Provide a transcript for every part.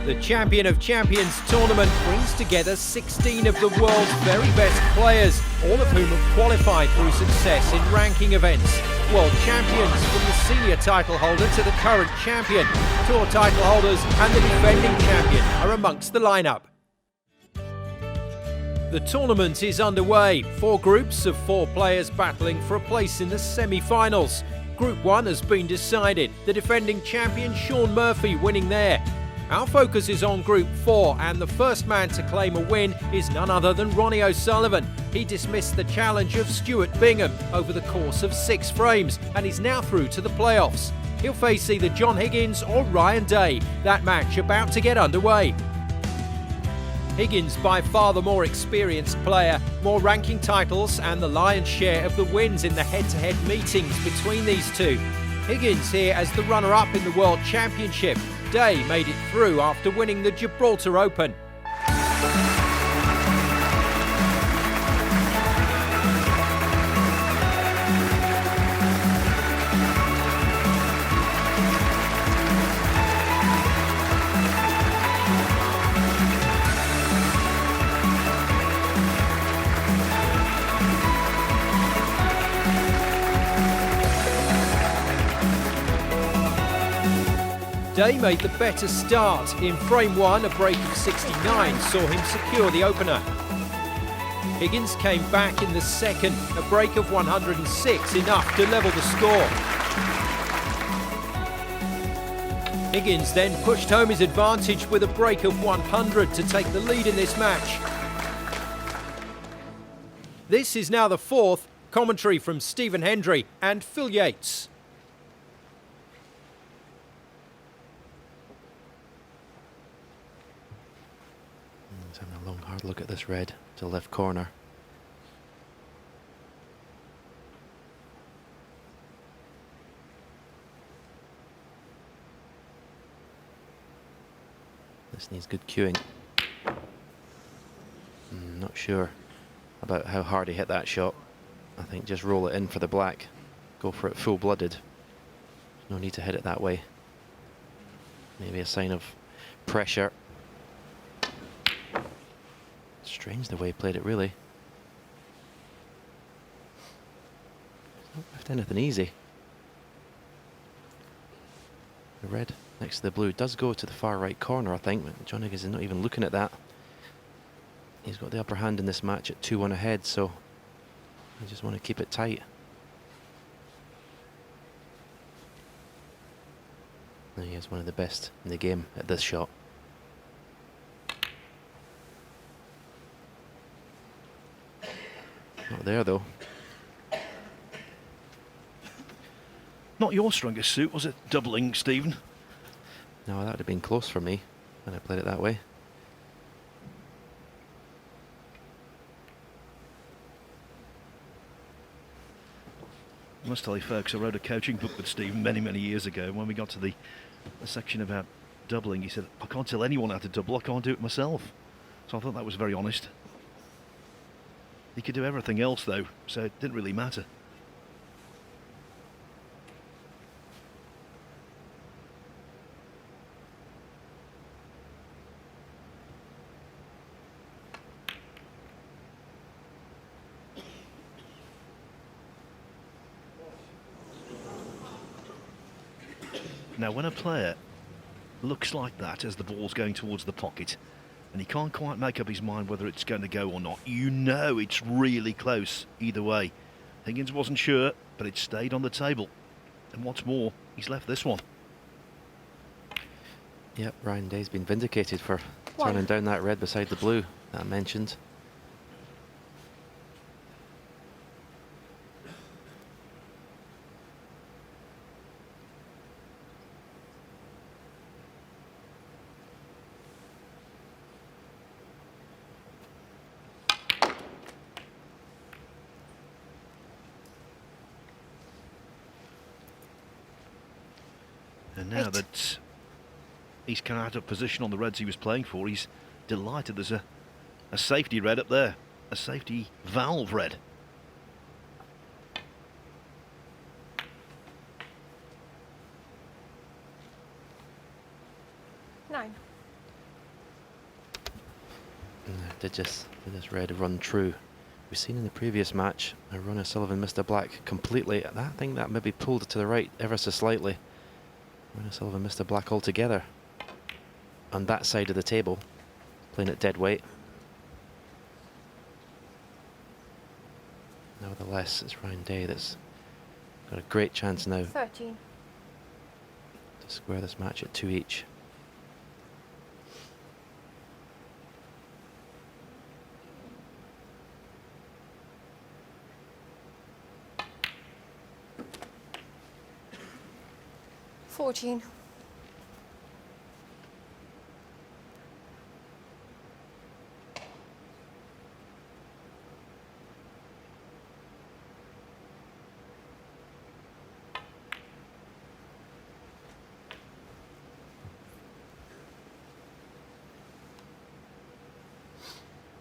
The Champion of Champions tournament brings together 16 of the world's very best players, all of whom have qualified through success in ranking events. World champions from the senior title holder to the current champion. Tour title holders and the defending champion are amongst the lineup. The tournament is underway. 4 groups of 4 players battling for a place in the semi-finals. Group 1 has been decided, the defending champion Shaun Murphy winning there. Our focus is on Group 4, and the first man to claim a win is none other than Ronnie O'Sullivan. He dismissed the challenge of Stuart Bingham over the course of 6 frames and is now through to the playoffs. He'll face either John Higgins or Ryan Day. That match about to get underway. Higgins, by far the more experienced player, more ranking titles and the lion's share of the wins in the head-to-head meetings between these two. Higgins here as the runner-up in the World Championship. Day made it through after winning the Gibraltar Open. Day made the better start. In frame 1, a break of 69 saw him secure the opener. Higgins came back in the second, a break of 106, enough to level the score. Higgins then pushed home his advantage with a break of 100 to take the lead in this match. This is now the 4th, commentary from Stephen Hendry and Phil Yates. Having a long hard look at this red to left corner. This needs good cueing. Not sure about how hard he hit that shot. I think just roll it in for the black. Go for it full-blooded. No need to hit it that way. Maybe a sign of pressure. Strange the way he played it, really. Not left anything easy. The red next to the blue does go to the far right corner, I think, but John Higgins is not even looking at that. He's got the upper hand in this match at 2-1 ahead, so I just want to keep it tight. And he is one of the best in the game at this shot. Not there, though. Not your strongest suit, was it? Doubling, Stephen? No, that would have been close for me when I played it that way. I must tell you, folks, I wrote a coaching book with Stephen many years ago. When we got to the section about doubling, he said, I can't tell anyone how to double, I can't do it myself. So I thought that was very honest. He could do everything else, though, so it didn't really matter. Now, when a player looks like that as the ball's going towards the pocket, and he can't quite make up his mind whether it's going to go or not, you know it's really close either way. Higgins wasn't sure, but it stayed on the table. And what's more, he's left this one. Yep, Ryan Day's been vindicated for turning down that red beside the blue that I mentioned. And now that he's come out of position on the reds he was playing for, he's delighted there's a safety red up there, a safety valve red. Did this red run true? We've seen in the previous match, Ronnie O'Sullivan missed a black completely. I think that maybe pulled it to the right ever so slightly. Ronnie O'Sullivan missed a black altogether on that side of the table, playing at dead weight. Nevertheless, it's Ryan Day that's got a great chance now 13. to square this match at 2 each. $14.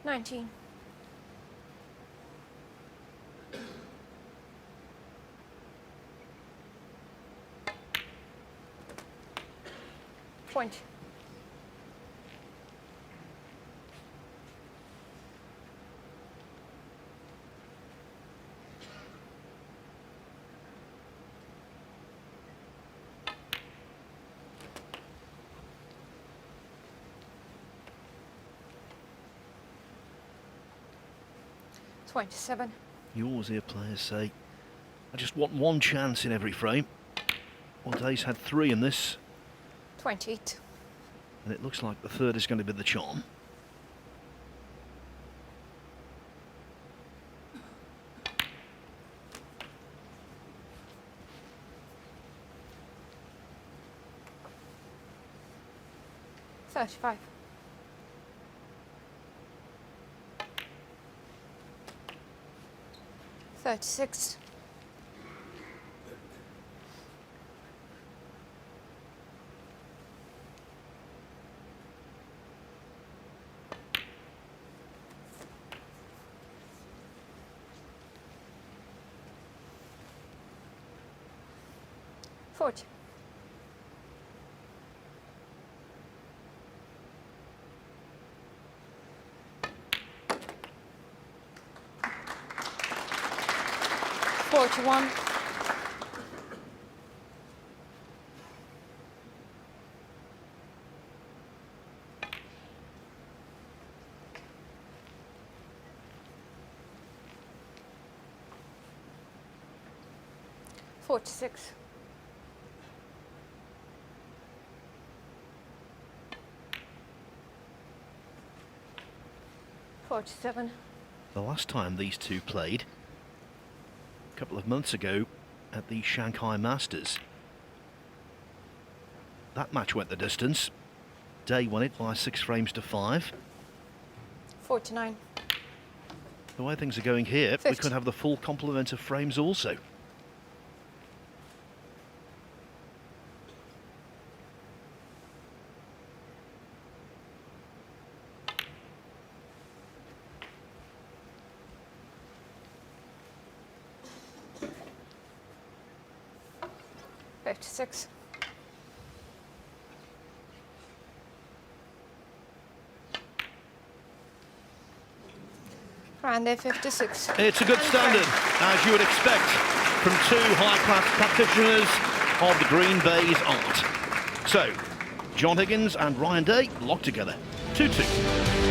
$19. Point. $27. You always hear players say, I just want one chance in every frame. Well, Day's had 3 in this, 28. and it looks like the third is going to be the charm. $35. $36. $40. $41. $46. $47. The last time these two played, a couple of months ago at the Shanghai Masters, that match went the distance. Day won it by 6 frames to 5. 49. The way things are going here, we 50. could have the full complement of frames also. $56. And they're 56. It's a good standard, as you would expect, from 2 high-class practitioners of the Green Bay's art. So, John Higgins and Ryan Day locked together, 2-2.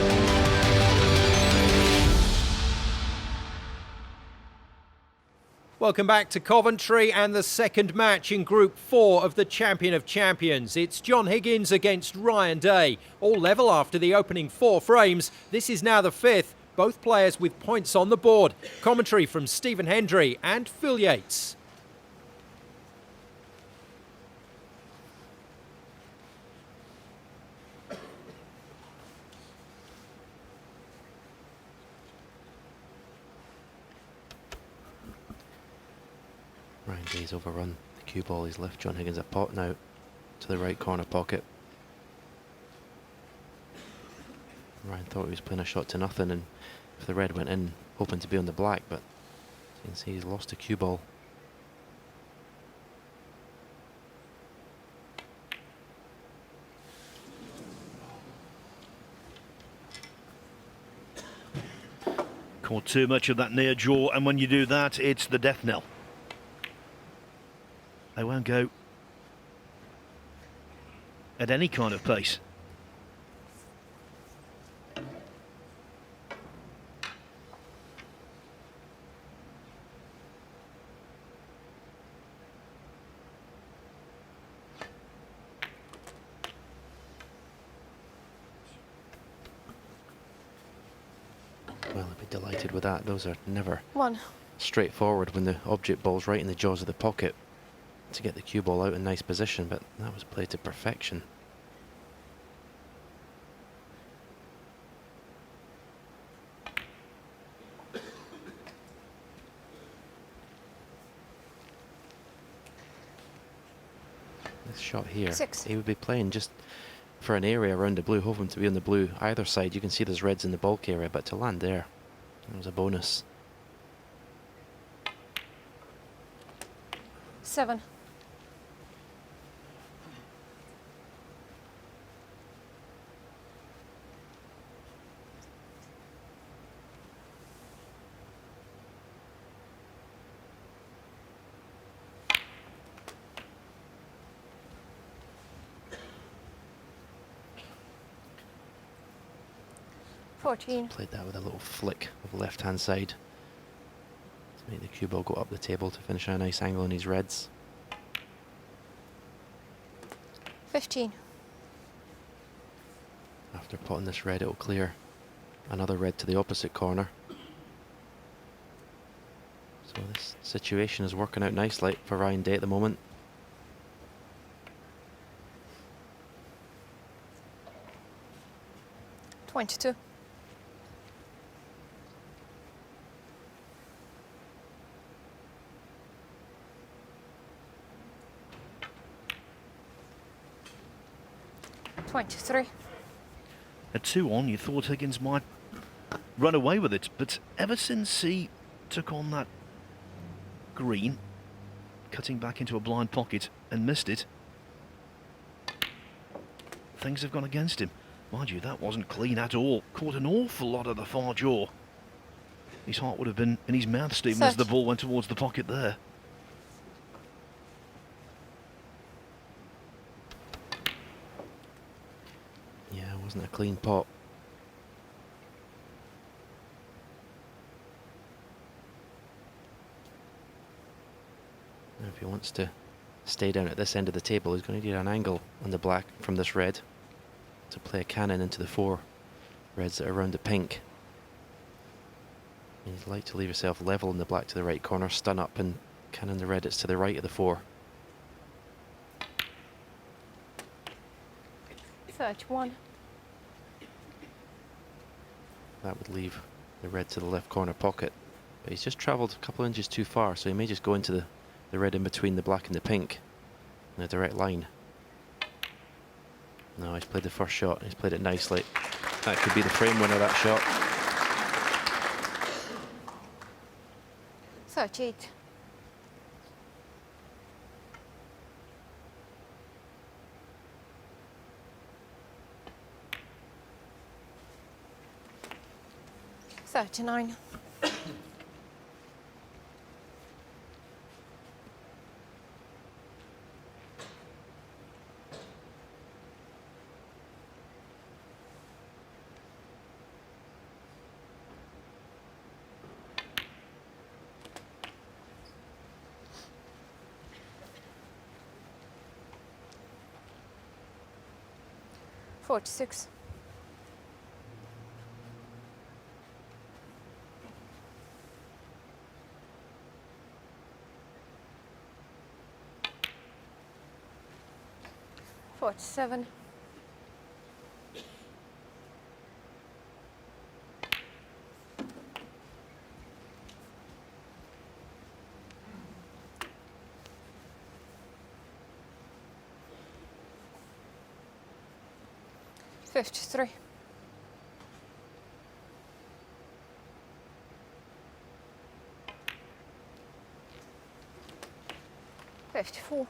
Welcome back to Coventry and the second match in Group 4 of the Champion of Champions. It's John Higgins against Ryan Day. All level after the opening 4 frames. This is now the 5th. Both players with points on the board. Commentary from Stephen Hendry and Phil Yates. Ryan Day's overrun the cue ball. He's left John Higgins a pot now to the right corner pocket. Ryan thought he was playing a shot to nothing, and if the red went in, hoping to be on the black, but you can see he's lost a cue ball. Caught too much of that near jaw, and when you do that, it's the death knell. They won't go at any kind of pace. Well, I'd be delighted with that. Those are never 1. straightforward when the object ball's right in the jaws of the pocket to get the cue ball out in nice position, but that was played to perfection. This shot here, 6. he would be playing just for an area around the blue, hoping to be on the blue either side. You can see there's reds in the bulk area, but to land there, it was a bonus. 7. Played that with a little flick of the left-hand side to make the cue ball go up the table to finish at a nice angle on his reds. 15. After potting this red, it will clear another red to the opposite corner. So this situation is working out nicely for Ryan Day at the moment. $22. $23. At 2 on, you thought Higgins might run away with it, but ever since he took on that green, cutting back into a blind pocket and missed it, things have gone against him. Mind you, that wasn't clean at all. Caught an awful lot of the far jaw. His heart would have been in his mouth, Stephen, as the ball went towards the pocket there. Yeah, it wasn't a clean pot. Now if he wants to stay down at this end of the table, he's going to need an angle on the black from this red to play a cannon into the 4 reds that are around the pink. You'd like to leave yourself level in the black to the right corner, stun up and cannon the red. It's to the right of the 4. 31. That would leave the red to the left corner pocket. But he's just travelled a couple of inches too far, so he may just go into the red in between the black and the pink in a direct line. No, he's played the first shot. He's played it nicely. That could be the frame winner, that shot. 38. $39. $46. $47. $53. $54.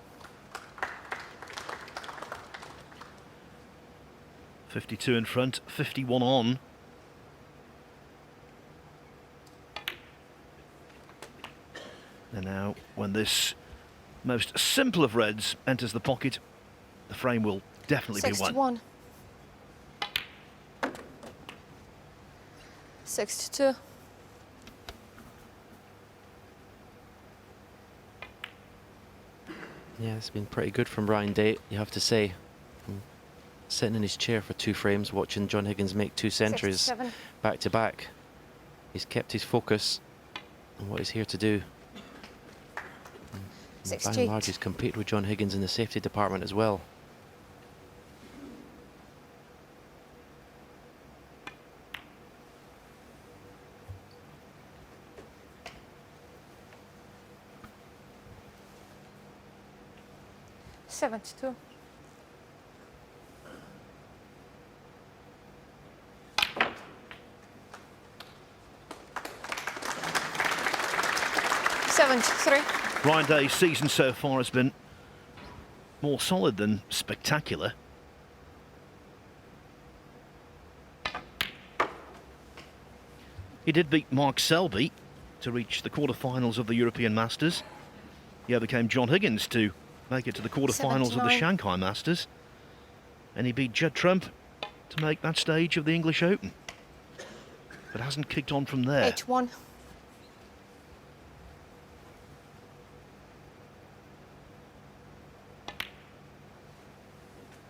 52 in front, 51 on. Now, when this most simple of reds enters the pocket, the frame will definitely be won. 61. 62. Yeah, it's been pretty good from Ryan Day, you have to say. Sitting in his chair for 2 frames, watching John Higgins make 2 centuries 67. back to back. He's kept his focus on what he's here to do. And by and large, he's competed with John Higgins in the safety department as well. Seventy-two. Ryan Day's season so far has been more solid than spectacular. He did beat Mark Selby to reach the quarterfinals of the European Masters. He overcame John Higgins to make it to the quarterfinals of the 79. Shanghai Masters. And he beat Judd Trump to make that stage of the English Open. But hasn't kicked on from there. 81.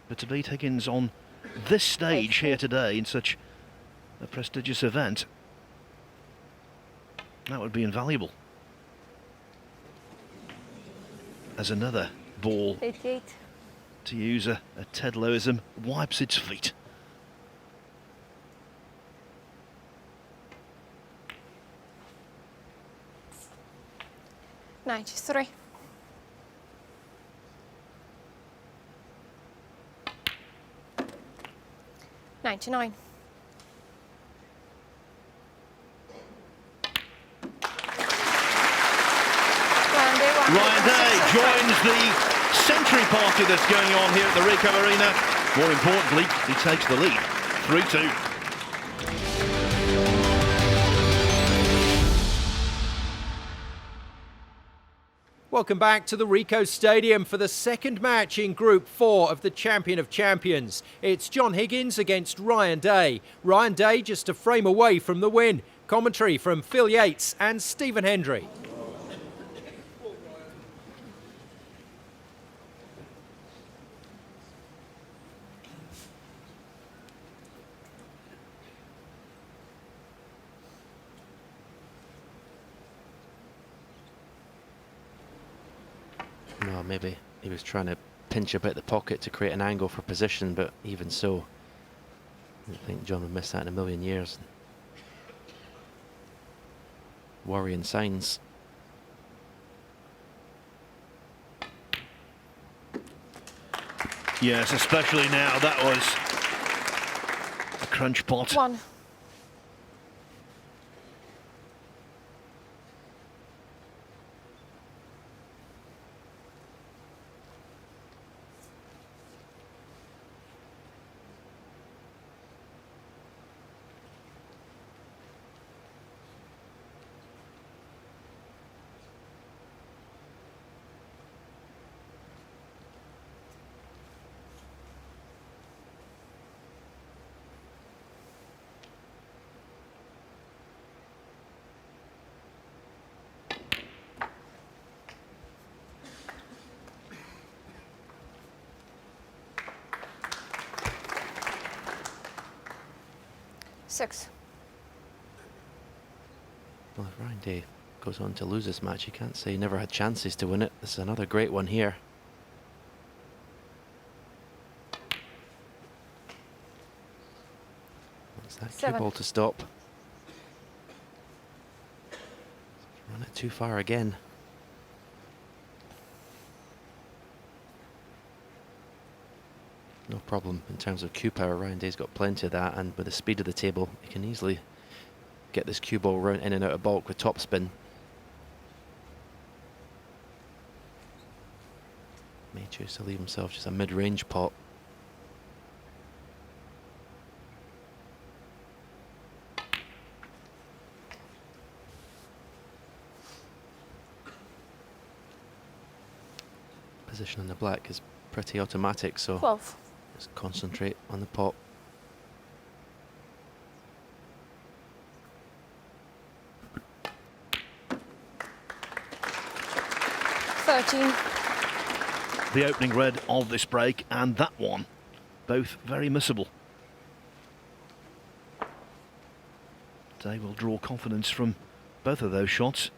But to beat Higgins on this stage here today in such a prestigious event, that would be invaluable. As another ball, 88. to use a Ted Lowism, wipes its feet. $93. 99. Ryan Day joins the century party that's going on here at the Ricoh Arena. More importantly, he takes the lead, 3-2. Welcome back to the Ricoh Stadium for the second match in Group 4 of the Champion of Champions. It's John Higgins against Ryan Day. Ryan Day just a frame away from the win. Commentary from Phil Yates and Stephen Hendry. No, maybe he was trying to pinch a bit the pocket to create an angle for position, but even so, I don't think John would miss that in a million years. Worrying signs. Yes, especially now. That was a crunch pot. 1. Six. Well, if Ryan Day goes on to lose this match, you can't say he never had chances to win it. This is another great one here. What's that cue 7. ball to stop? Run it too far again. No problem in terms of cue power. Ryan Day's got plenty of that, and with the speed of the table, he can easily get this cue ball round in and out of balk with topspin. May choose to leave himself just a mid-range pot. position on the black is pretty automatic, so 12. just concentrate on the pot. The opening red of this break and that one, both very missable. Day will draw confidence from both of those shots.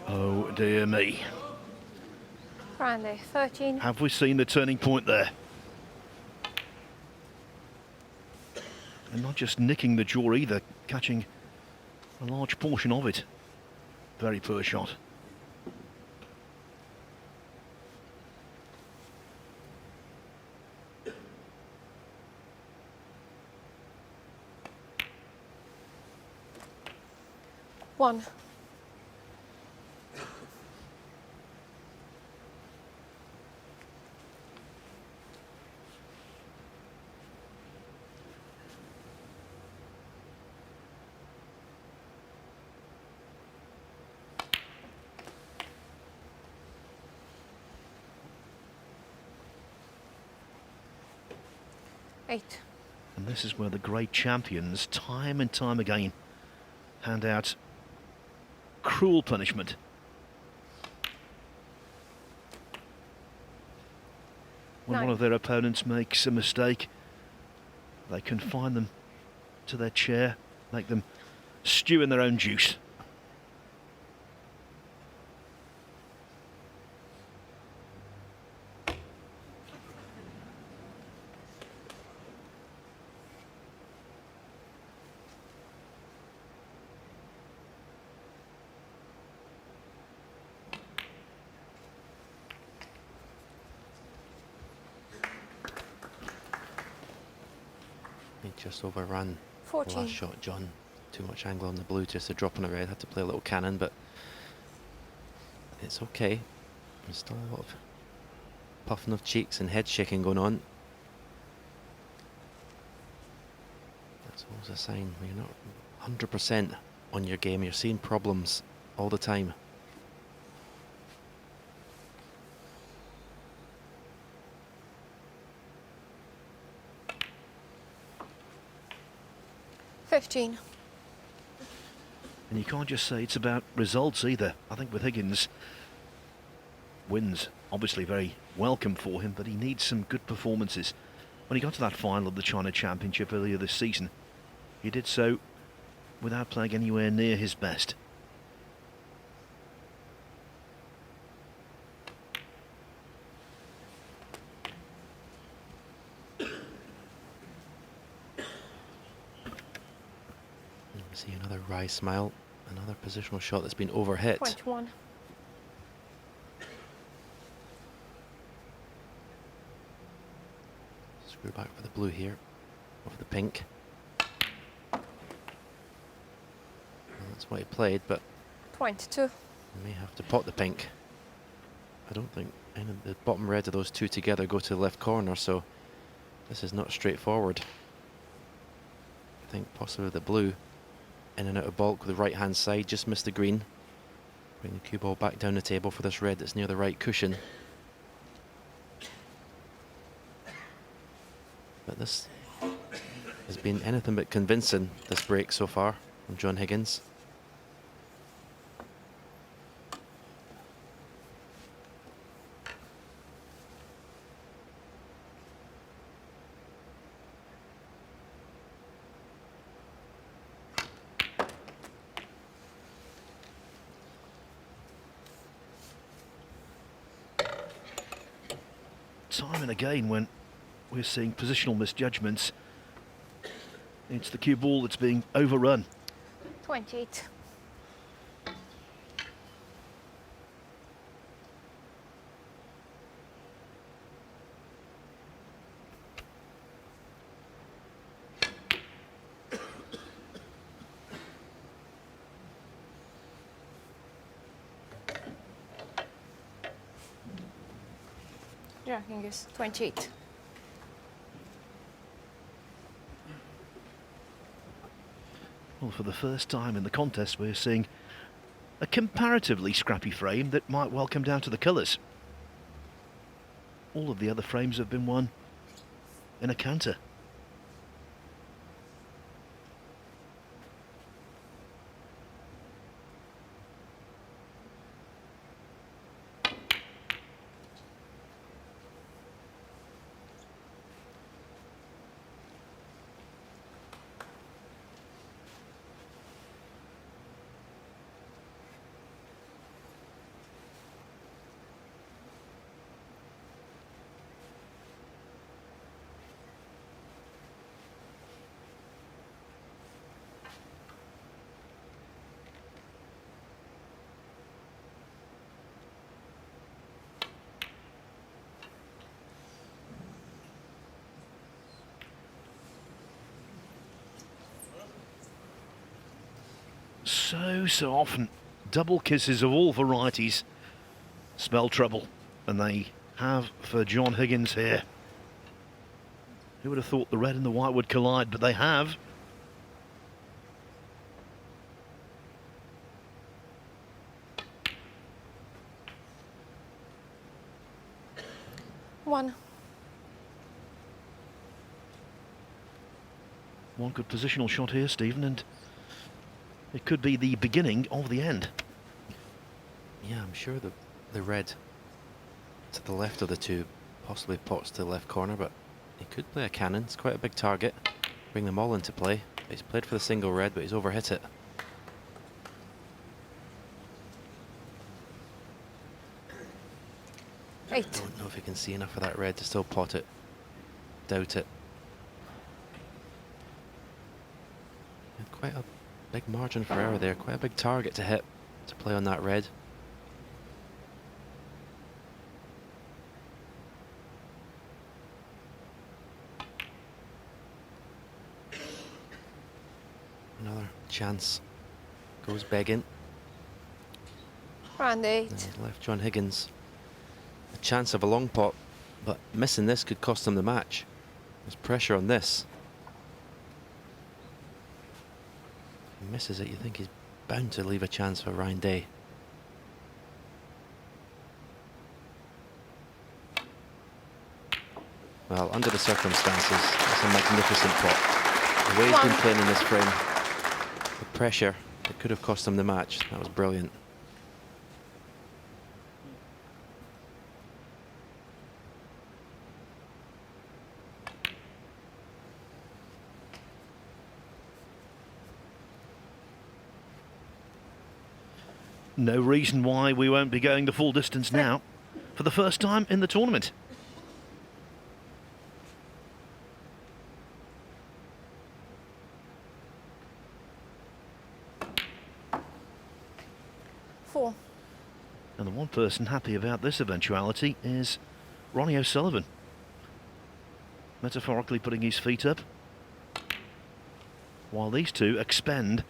Oh dear me. Brandy, 13. Have we seen the turning point there? And not just nicking the jaw either, catching a large portion of it. Very poor shot. One. Eight. And this is where the great champions, time and time again, hand out cruel punishment. When one of their opponents makes a mistake, they confine them to their chair, make them stew in their own juice. He just overran the 14. last shot, John. Too much angle on the blue, just a drop on a red. Had to play a little cannon, but it's okay. There's still a lot of puffing of cheeks and head shaking going on. That's always a sign when you're not 100% on your game. You're seeing problems all the time. $15. And you can't just say it's about results either. I think with Higgins, wins obviously very welcome for him, but he needs some good performances. When he got to that final of the China Championship earlier this season, he did so without playing anywhere near his best. See another wry smile, another positional shot that's been overhit. 21. Screw back for the blue here, over the pink. Well, that's what he played, but 22. he may have to pot the pink. I don't think any of the bottom red of those two together go to the left corner, so this is not straightforward. I think possibly the blue in and out of bulk with the right hand side, just missed the green. Bring the cue ball back down the table for this red that's near the right cushion. But this has been anything but convincing, this break so far from John Higgins. Time and again when we're seeing positional misjudgments. It's the cue ball that's being overrun. 28. John Higgins, 28. Well, for the first time in the contest, we're seeing a comparatively scrappy frame that might well come down to the colours. All of the other frames have been won in a canter. So often, double kisses of all varieties spell trouble, and they have for John Higgins here. Who would have thought the red and the white would collide, but they have. One good positional shot here, Stephen, and it could be the beginning of the end. Yeah, I'm sure the red to the left of the two possibly pots to the left corner, but he could play a cannon. It's quite a big target. Bring them all into play. He's played for the single red, but he's overhit it. Eight. Don't know if he can see enough of that red to still pot it. Doubt it. And quite a big margin for error there. Quite a big target to hit to play on that red. Another chance goes begging. Round 8. And he's left John Higgins a chance of a long pot, but missing this could cost him the match. There's pressure on this. If he misses it, you think he's bound to leave a chance for Ryan Day. Well, under the circumstances, it's a magnificent pot. The way he's been playing in this frame, the pressure, it could have cost him the match. That was brilliant. No reason why we won't be going the full distance now for the first time in the tournament. Four. And the one person happy about this eventuality is Ronnie O'Sullivan. Metaphorically putting his feet up, while these two expend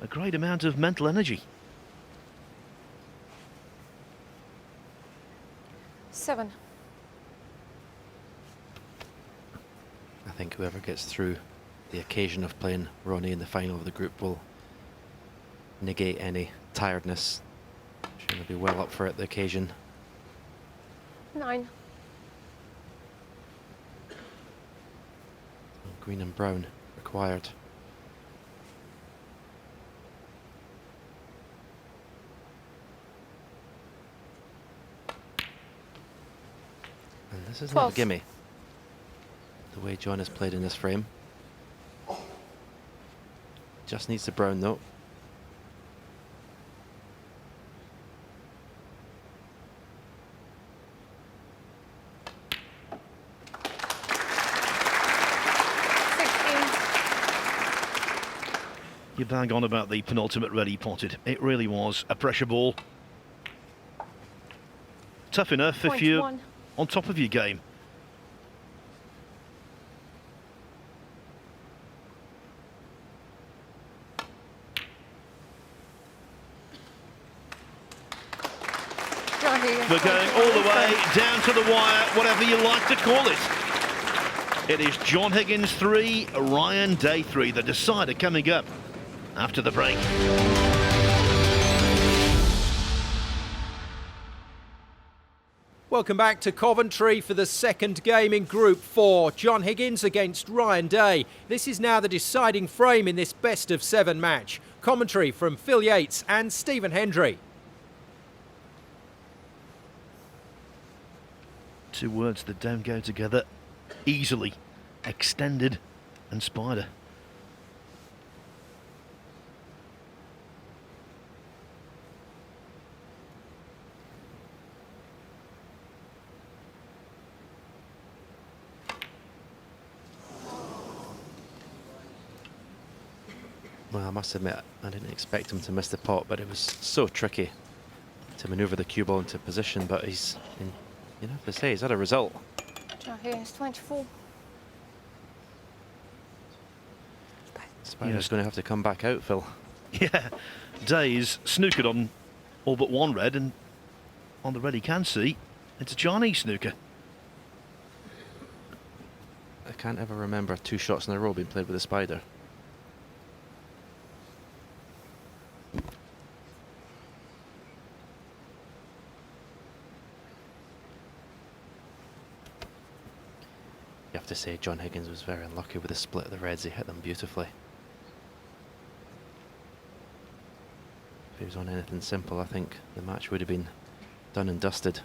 a great amount of mental energy. 7. I think whoever gets through the occasion of playing Ronnie in the final of the group will negate any tiredness. Sure, they'll be well up for it, the occasion. 9. Green and brown required. And this is not a 12. gimme, the way John has played in this frame. Just needs the brown though. You bang on about the penultimate red he potted. It really was a pressure ball. Tough enough if you're .1. on top of your game. John Higgins. We're going all the way down to the wire, whatever you like to call it. It is John Higgins 3, Ryan Day 3. The decider coming up after the break. Welcome back to Coventry for the second game in Group 4. John Higgins against Ryan Day. This is now the deciding frame in this best-of-7 match. Commentary from Phil Yates and Stephen Hendry. Two words that don't go together easily. Extended and spider. Well, I must admit, I didn't expect him to miss the pot, but it was so tricky to manoeuvre the cue ball into position. But he's, you have to say, he's had a result. John Higgins 24. Spider's Yes. going to have to come back out, Phil. Yeah, Day is snookered on all but one red, and on the red he can see it's a Chinese snooker. I can't ever remember 2 shots in a row being played with a spider. You have to say John Higgins was very unlucky with the split of the reds. He hit them beautifully. If he was on anything simple, I think the match would have been done and dusted.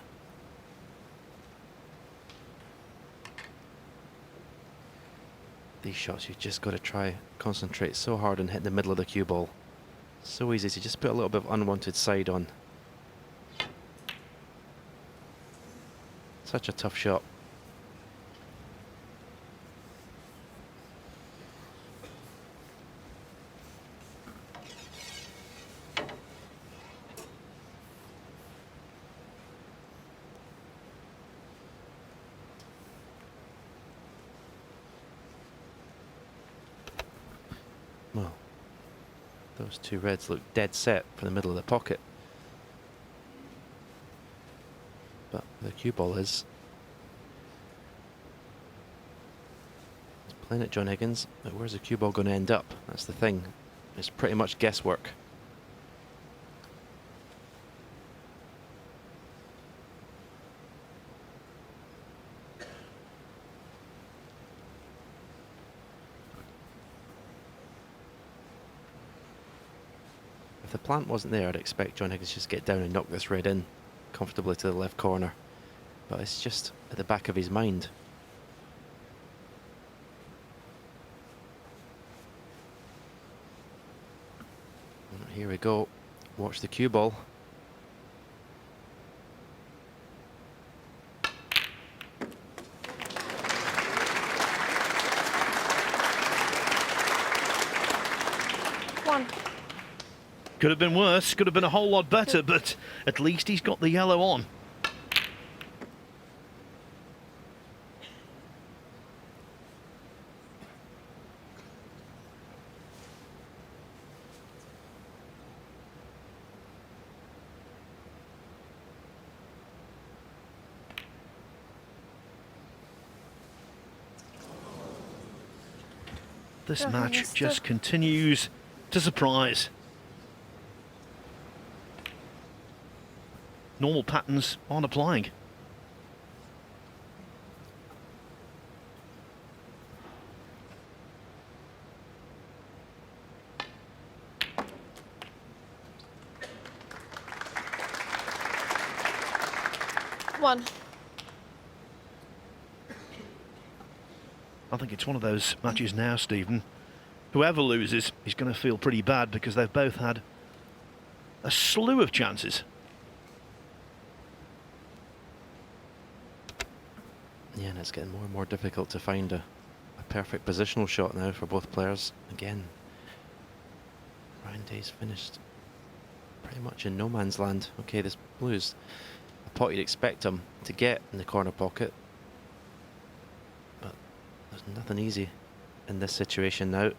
These shots, you've just got to try concentrate so hard on hitting the middle of the cue ball. So easy to just put a little bit of unwanted side on. Such a tough shot. Well, those 2 reds look dead set for the middle of the pocket. But the cue ball is. He's playing it, John Higgins, but where's the cue ball going to end up? That's the thing. It's pretty much guesswork. If the plant wasn't there, I'd expect John Higgins to just get down and knock this red in comfortably to the left corner. But it's just at the back of his mind. And here we go. Watch the cue ball. One. Could have been worse, could have been a whole lot better, but at least he's got the yellow on. This Oh, match yes, just the- continues to surprise. Normal patterns aren't applying. One. I think it's one of those matches now, Stephen. Whoever loses is going to feel pretty bad because they've both had a slew of chances. Yeah, and it's getting more and more difficult to find a perfect positional shot now for both players. Again, Ryan Day's finished pretty much in no man's land. Okay, this blue's a pot you'd expect him to get in the corner pocket, but there's nothing easy in this situation now.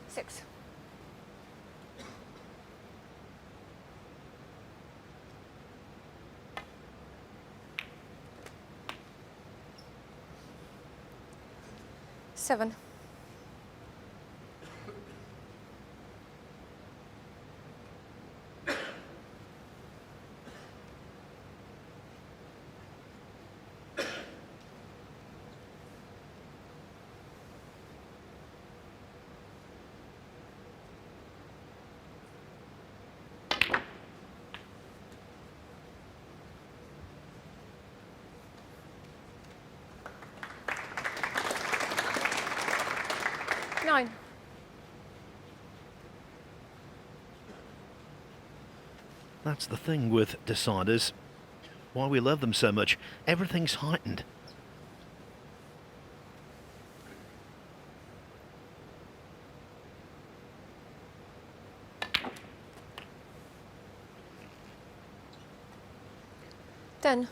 Six. Seven. Nine. That's the thing with deciders. Why we love them so much. Everything's heightened. Ten.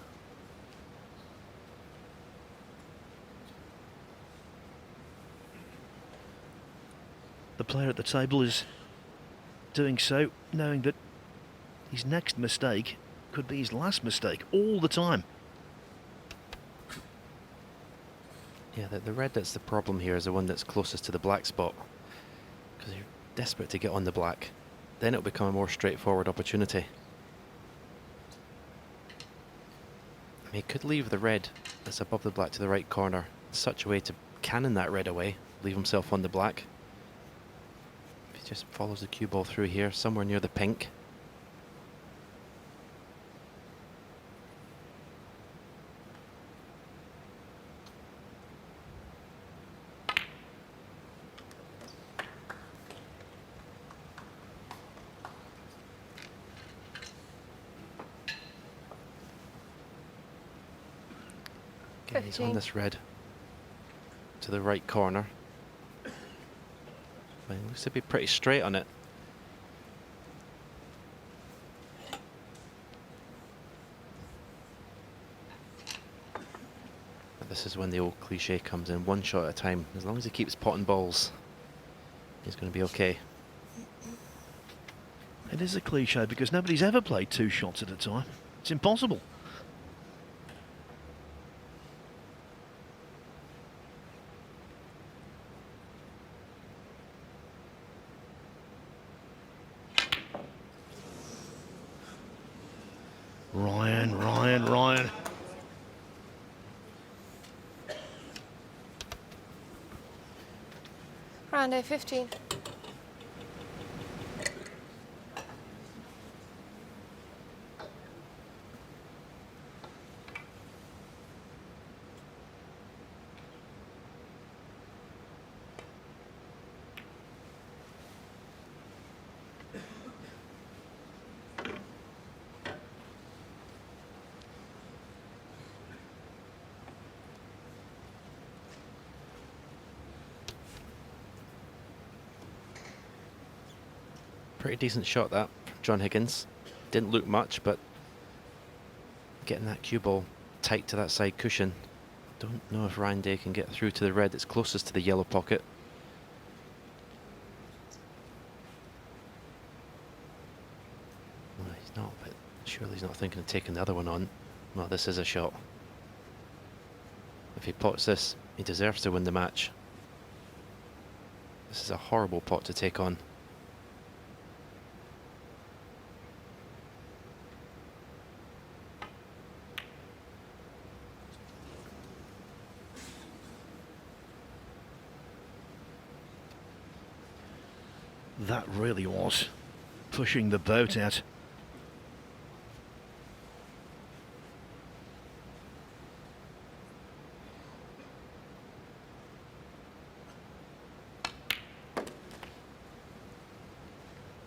The player at the table is doing so, knowing that his next mistake could be his last mistake all the time. Yeah, the red that's the problem here is the one that's closest to the black spot, because you're desperate to get on the black. Then it'll become a more straightforward opportunity. He could leave the red that's above the black to the right corner in such a way to cannon that red away, leave himself on the black. If he just follows the cue ball through here, somewhere near the pink. Okay, he's on 15. this red to the right corner. But he looks to be pretty straight on it. But this is when the old cliche comes in, one shot at a time. As long as he keeps potting balls, he's going to be okay. It is a cliche because nobody's ever played two shots at a time. It's impossible. Ryan. Round A 15. Pretty decent shot that from John Higgins. Didn't look much, but getting that cue ball tight to that side cushion. Don't know if Ryan Day can get through to the red that's closest to the yellow pocket. Well, he's not, but surely he's not thinking of taking the other one on. Well, this is a shot. If he pots this, he deserves to win the match. This is a horrible pot to take on. That really was pushing the boat out.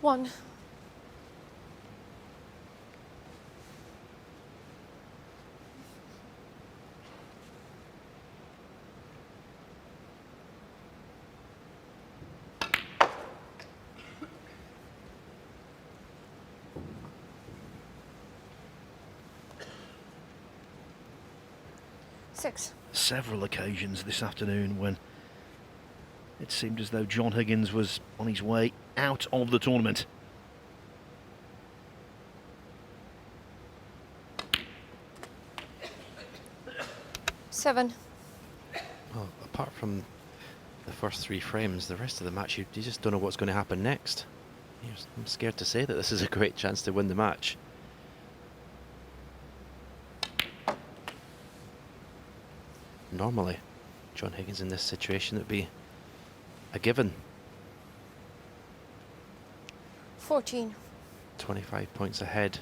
One. 6. Several occasions this afternoon when it seemed as though John Higgins was on his way out of the tournament. Seven. Well, apart from the first 3 frames, the rest of the match, you just don't know what's going to happen next. I'm scared to say that this is a great chance to win the match. Normally, John Higgins in this situation, it would be a given. 14. 25 points ahead.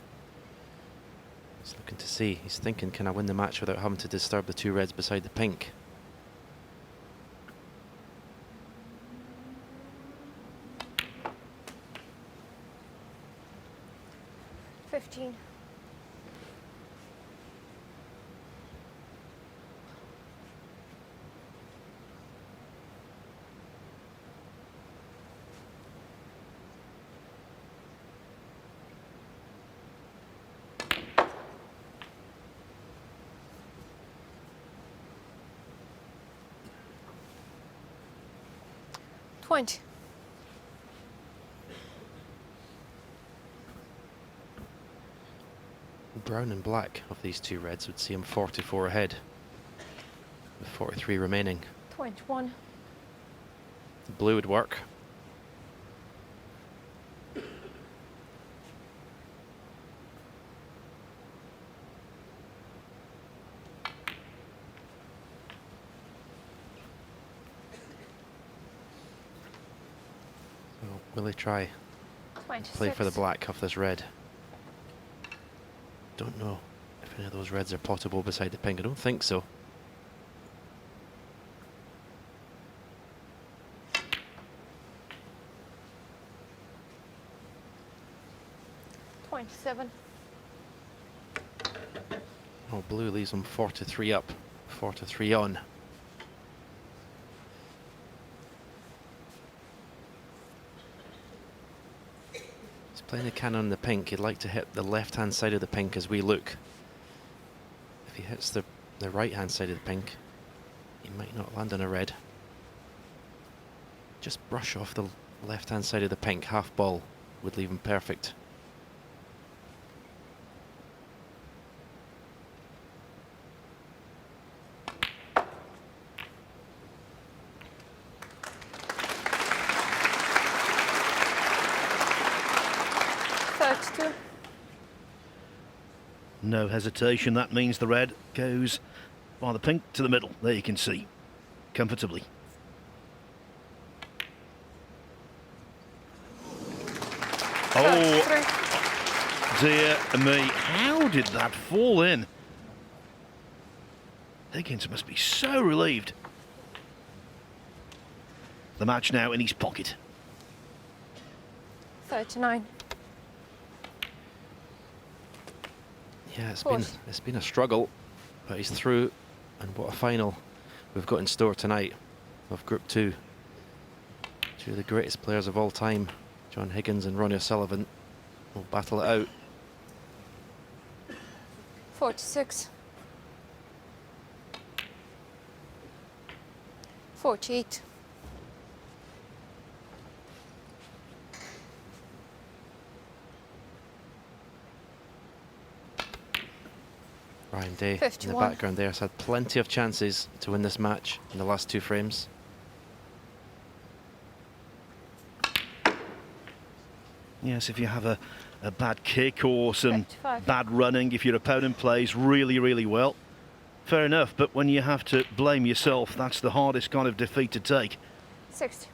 He's looking to see. He's thinking, can I win the match without having to disturb the 2 reds beside the pink? $15. $20. Brown and black of these 2 reds would see him 44 ahead, with 43 remaining. 21. Blue would work. So will he try 26. play for the black off this red? Don't know if any of those reds are potable beside the pink. I don't think so. $27. Oh, blue leaves him 43 up, 43 on. He's playing the cannon on the pink. He'd like to hit the left-hand side of the pink as we look. If he hits the right-hand side of the pink, he might not land on a red. Just brush off the left-hand side of the pink. Half ball would leave him perfect. No hesitation, that means the red goes by the pink to the middle. There you can see, comfortably. Oh, dear me, how did that fall in? Higgins must be so relieved. The match now in his pocket. 39. Yeah, it's been a struggle, but he's through, and what a final we've got in store tonight of Group 2. 2 of the greatest players of all time, John Higgins and Ronnie O'Sullivan, will battle it out. 46. 48. Ryan Day 51. in the background there has had plenty of chances to win this match in the last 2 frames. Yes, if you have a bad kick or some 55. bad running, if your opponent plays really, really well, fair enough. But when you have to blame yourself, that's the hardest kind of defeat to take. 60.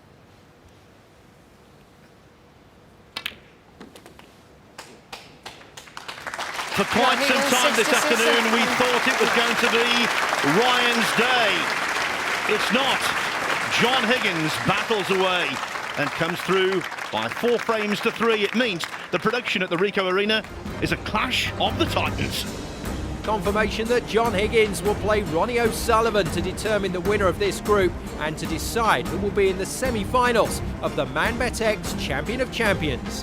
For quite Yeah, some time this 66. afternoon, we thought it was going to be Ryan's day. It's not. John Higgins battles away and comes through by 4 frames to 3. It means the production at the Ricoh Arena is a clash of the Titans. Confirmation that John Higgins will play Ronnie O'Sullivan to determine the winner of this group and to decide who will be in the semi-finals of the ManBet X Champion of Champions.